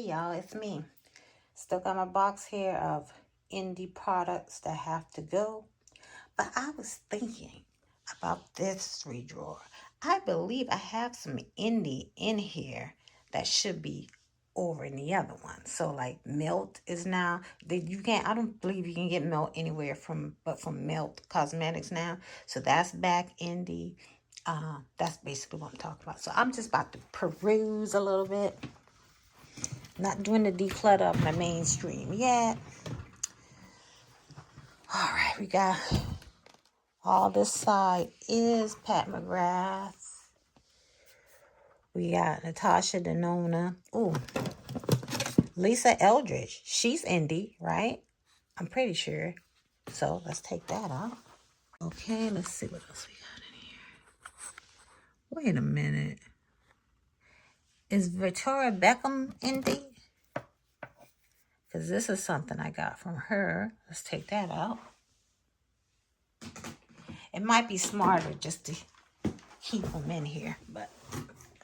Hey y'all, it's me. Still got my box here of indie products that have to go. But I was thinking about this 3-drawer. I believe I have some indie in here that should be over in the other one. So like Melt is now, you can't, I don't believe you can get Melt anywhere but from Melt Cosmetics now. So that's back indie. That's basically what I'm talking about. So I'm just about to peruse a little bit. Not doing the declutter of my mainstream yet. All right, we got all this side is Pat McGrath. We got Natasha Denona. Ooh, Lisa Eldridge. She's indie, right? I'm pretty sure. So let's take that out. Okay, let's see what else we got in here. Wait a minute. Is Victoria Beckham indie? Because this is something I got from her. Let's take that out. It might be smarter just to keep them in here, but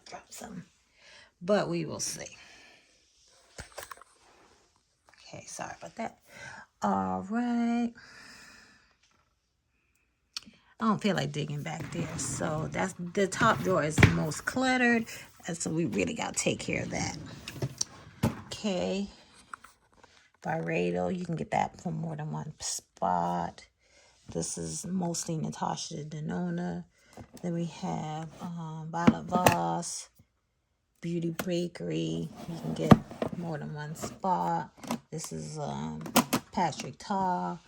drop some. But we will see. Okay, sorry about that. All right. I don't feel like digging back there. So that's the top drawer is the most cluttered. And so we really got to take care of that. Okay. Byredo, you can get that from more than one spot. This is mostly Natasha Denona. Then we have Violet Voss, Beauty Bakery. You can get more than one spot. This is Patrick Tar,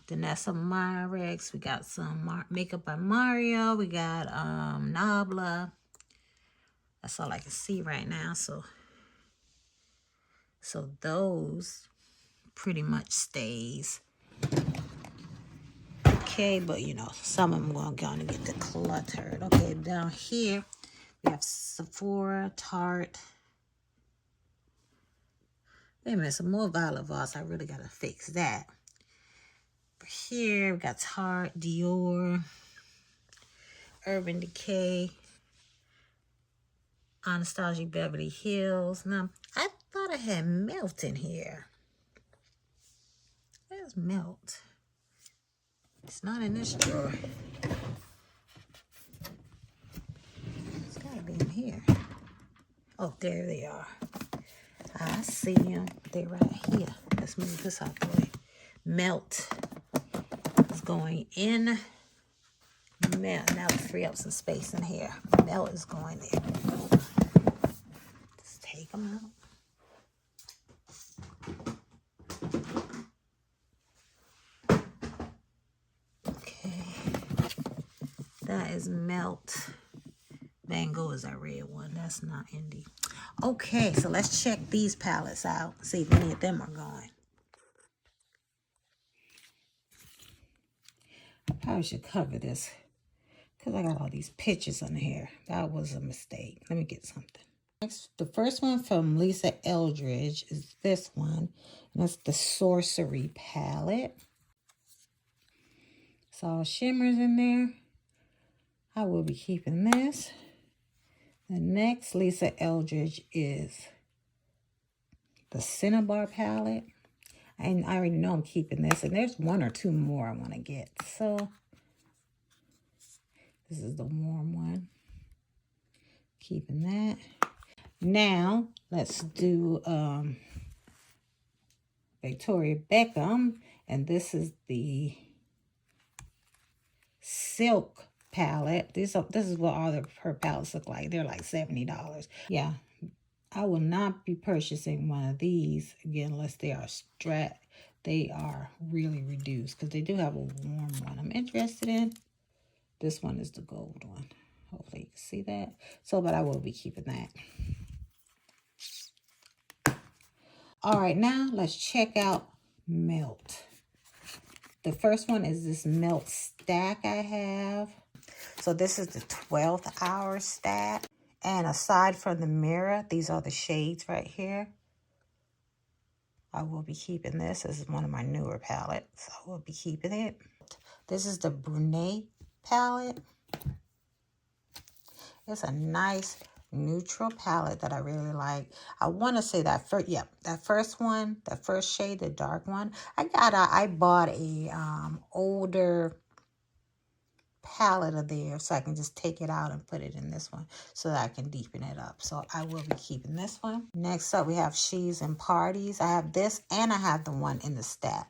Danessa Myrex. We got some Makeup by Mario. We got Nabla. That's all I can see right now. So those pretty much stays. Okay, but you know, some of them are gonna get decluttered. Okay, down here we have Sephora, Tarte. Wait a minute, some more Violet Voss. I really gotta fix that. Here we got Tarte, Dior, Urban Decay, Anastasia Beverly Hills. Now, I thought I had Melt in here. Where's Melt? It's not in this drawer. It's gotta be in here. Oh, there they are. I see them. They're right here. Let's move this out the way. Melt is going in. Melt. Now let's free up some space in here. Melt is going there. Just take them out. That is Melt. Van Gogh is our red one. That's not indie. Okay, so let's check these palettes out. See if any of them are going. I probably should cover this because I got all these pictures on here. That was a mistake. Let me get something. Next, the first one from Lisa Eldridge is this one. And that's the Sorcery palette. It's all shimmers in there. I will be keeping this. The next Lisa Eldridge is the Cinnabar palette. And I already know I'm keeping this. And there's one or two more I want to get. So, this is the warm one. Keeping that. Now, let's do Victoria Beckham. And this is the Silk palette. This is what all her palettes look like. They're like $70. Yeah, I will not be purchasing one of these again unless they are really reduced, because they do have a warm one I'm interested in. This one is the gold one. Hopefully you can see that. So, but I will be keeping that. All right, now let's check out Melt. The first one is this Melt stack I have. So this is the 12th hour stack. And aside from the mirror, these are the shades right here. I will be keeping this. This is one of my newer palettes. I will be keeping it. This is the Brunei palette. It's a nice neutral palette that I really like. I want to say that first, yep, that first one, that first shade, the dark one. I bought a older palette of theirs, so I can just take it out and put it in this one so that I can deepen it up. So I will be keeping this one. Next up, we have She's and Parties. I have this and I have the one in the stack.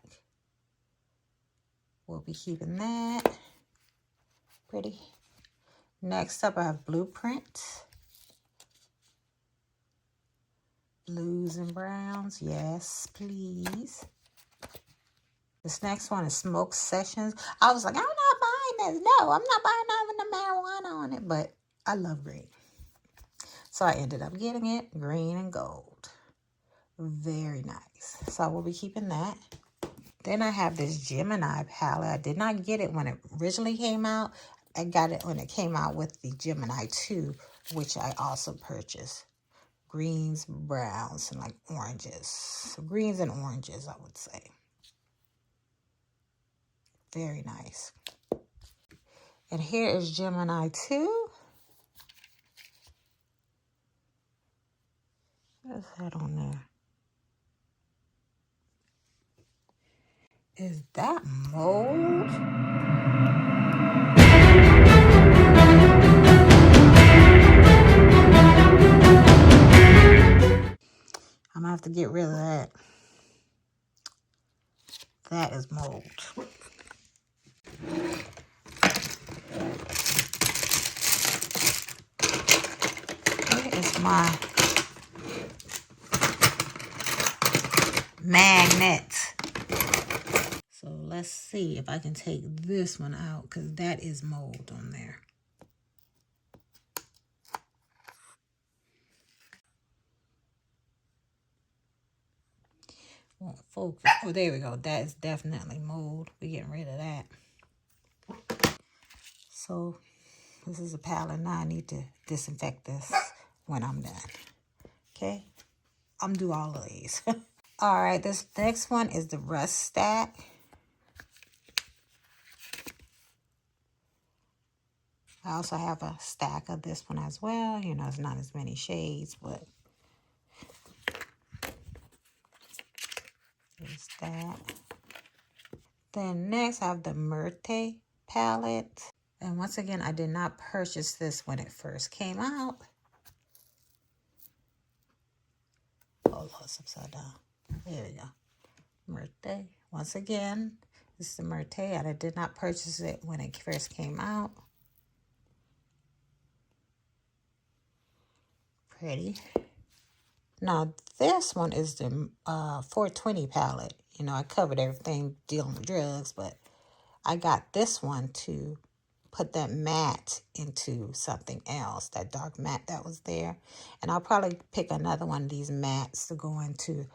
We'll be keeping that. Pretty. Next up, I have Blueprint. Blues and browns. Yes, please. This next one is Smoke Sessions. I was like, I'm not buying this. No, I'm not buying that with the marijuana on it. But I love green. So I ended up getting it. Green and gold. Very nice. So I will be keeping that. Then I have this Gemini palette. I did not get it when it originally came out. I got it when it came out with the Gemini 2, which I also purchased. Greens, browns, and like oranges. So greens and oranges, I would say. Very nice. And here is Gemini 2. What's that on there? Is that mold? I'm gonna have to get rid of that. That is mold. Here is my magnet. So let's see if I can take this one out because that is mold on there. Won't focus. Oh, there we go. That is definitely mold. We're getting rid of that. So this is a palette. Now I need to disinfect this when I'm done. Okay? I'm do all of these. All right, this next one is the Rust Stack. I also have a stack of this one as well. You know, it's not as many shades, but there's that. Then next I have the Myrte palette. And once again, I did not purchase this when it first came out. Oh, it's upside down. There we go. Myrte. Once again, this is the Myrte, and I did not purchase it when it first came out. Pretty. Now, this one is the 420 palette. You know, I covered everything dealing with drugs, but I got this one to put that matte into something else, that dark matte that was there. And I'll probably pick another one of these mattes to go into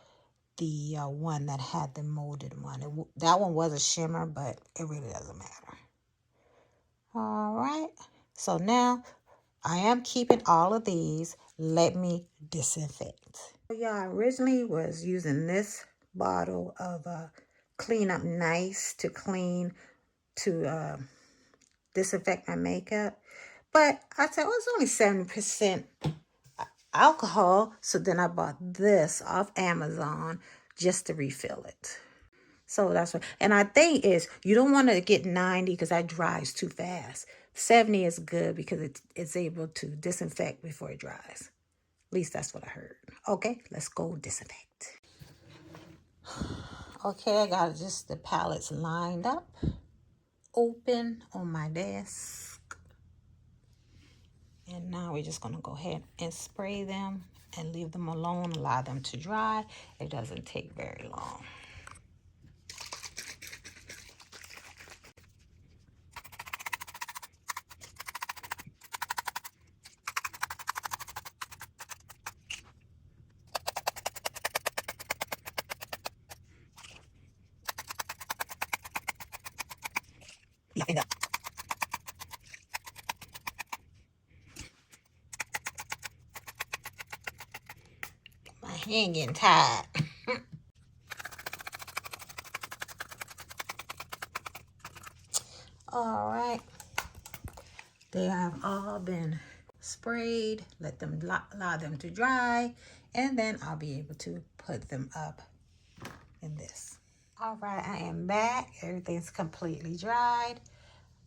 the one that had the molded one. That one was a shimmer, but it really doesn't matter. All right. So now I am keeping all of these. Let me disinfect. Yeah, I originally was using this bottle of Clean Up Nice to disinfect my makeup. But I said, oh, it's only 70% alcohol. So then I bought this off Amazon just to refill it. So that's what, and I think is you don't want to get 90 because that dries too fast. 70 is good because it's able to disinfect before it dries. At least that's what I heard. Okay, let's go disinfect. Okay, I got just the palettes lined up, open on my desk. And now we're just going to go ahead and spray them and leave them alone, allow them to dry. It doesn't take very long. Line up. My hand getting tired. All right. They have all been sprayed. sprayed, let them allow them to dry, and then I'll be able to put them up in this. All right, I am back. Everything's completely dried.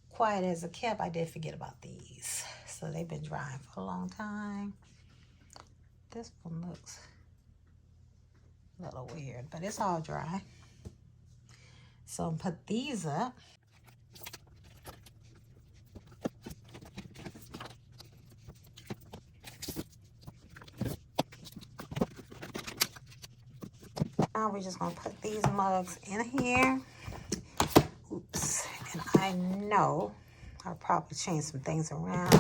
Quiet as a kept. I did forget about these. So they've been drying for a long time. This one looks a little weird, but it's all dry. So I'll put these up. Now we're just gonna put these mugs in here. Oops, and I know I'll probably change some things around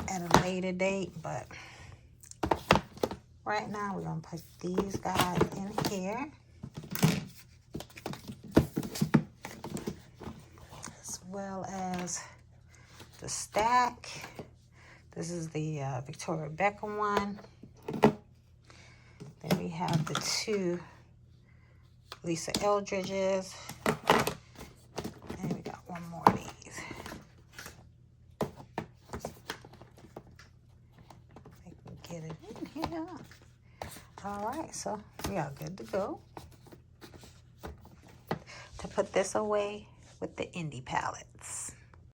at a later date, but right now we're gonna put these guys in here. As well as the stack. This is the Victoria Beckham one. Then we have the two Lisa Eldridges. And we got one more of these. I can get it in here. All right, so we are good to go. To put this away with the indie palettes.